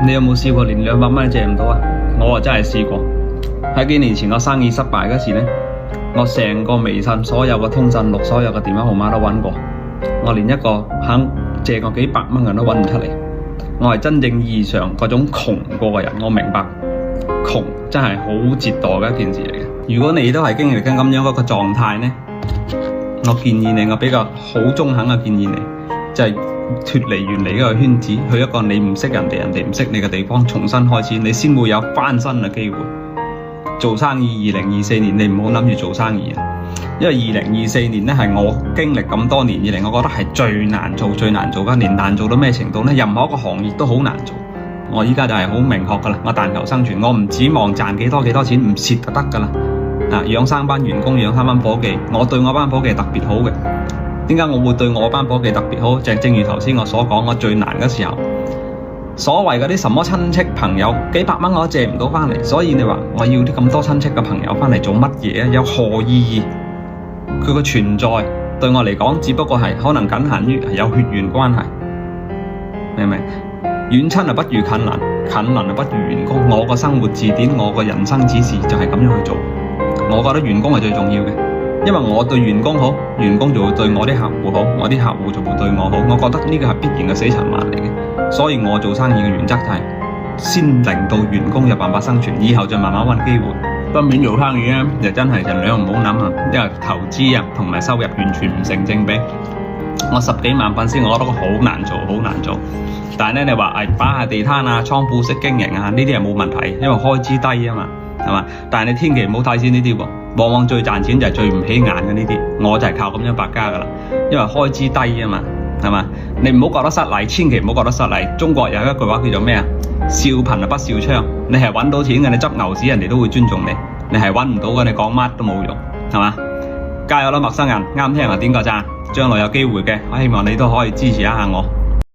你有冇試過連200蚊都借唔到啊？我真係試過。喺幾年前我生意失敗嗰時呢，我成個微信所有嘅通訊錄、所有嘅電話號碼都揾過，我連一個肯借我幾百蚊嘅人都揾唔出嚟。我係真正意義上嗰種窮過嘅人，我明白窮真係好折墮嘅一件事嚟嘅。如果你都係經歷緊咁樣嗰個狀態呢，我建議你，我比較好中肯嘅建議你，就係脫離原嚟嗰個圈子，去一個你唔識人哋、人哋唔識你嘅地方，重新開始，你先會有翻身嘅機會。做生意，2024年你唔好諗住做生意啊，因為2024年咧係我經歷咁多年以嚟，我覺得係最難做嘅一年。難做到咩程度呢？任何一個行業都好難做。我依家就係好明確噶啦，我但求生存，我唔指望賺幾多錢，唔蝕就得噶啦。養3班員工，養3班伙計，我對我班伙計特別好嘅。點解我會對我班伙計特別好？就係正如頭先我所講，我最難嘅時候，所謂嗰啲什麼親戚朋友，幾百蚊我都借唔到翻嚟，所以你話我要啲咁多親戚嘅朋友翻嚟做乜嘢啊？有何意義？佢個存在對我嚟講，只不過係可能僅限於有血緣關係，明唔明？遠親不如近鄰，近鄰不如員工。我個生活字典，我個人生指示就係咁樣去做。我覺得員工係最重要嘅，因為我對員工好，員工就會對我啲客戶好，我啲客戶就會對我好。我覺得呢個係必然嘅死循環嚟嘅，所以我做生意嘅原則就係先令到員工有辦法生存，以後再慢慢揾機會。今年做生意咧，就真係盡量唔好諗啊，因為投資啊同埋收入完全唔成正比。我10幾萬粉絲，我覺得好難做，好難做。但係咧，你話擺下地攤啊、倉庫式經營啊，呢啲係冇問題，因為開支低啊嘛，係嘛？但係你千祈唔好睇先呢啲喎，往往最賺錢就係最唔起眼嘅呢啲。我就係靠咁樣百家噶啦，因為開支低啊嘛，係嘛？你唔好覺得失禮，千祈唔好覺得失禮。中國有一句話叫做咩啊？笑貧啊不笑娼。你係揾到錢嘅，你執牛屎人哋都會尊重你；你係揾唔到嘅，你講乜都冇用，係嘛？加油啦，陌生人！啱聽啊，點個讚。將來有機會嘅，我希望你都可以支持一下我。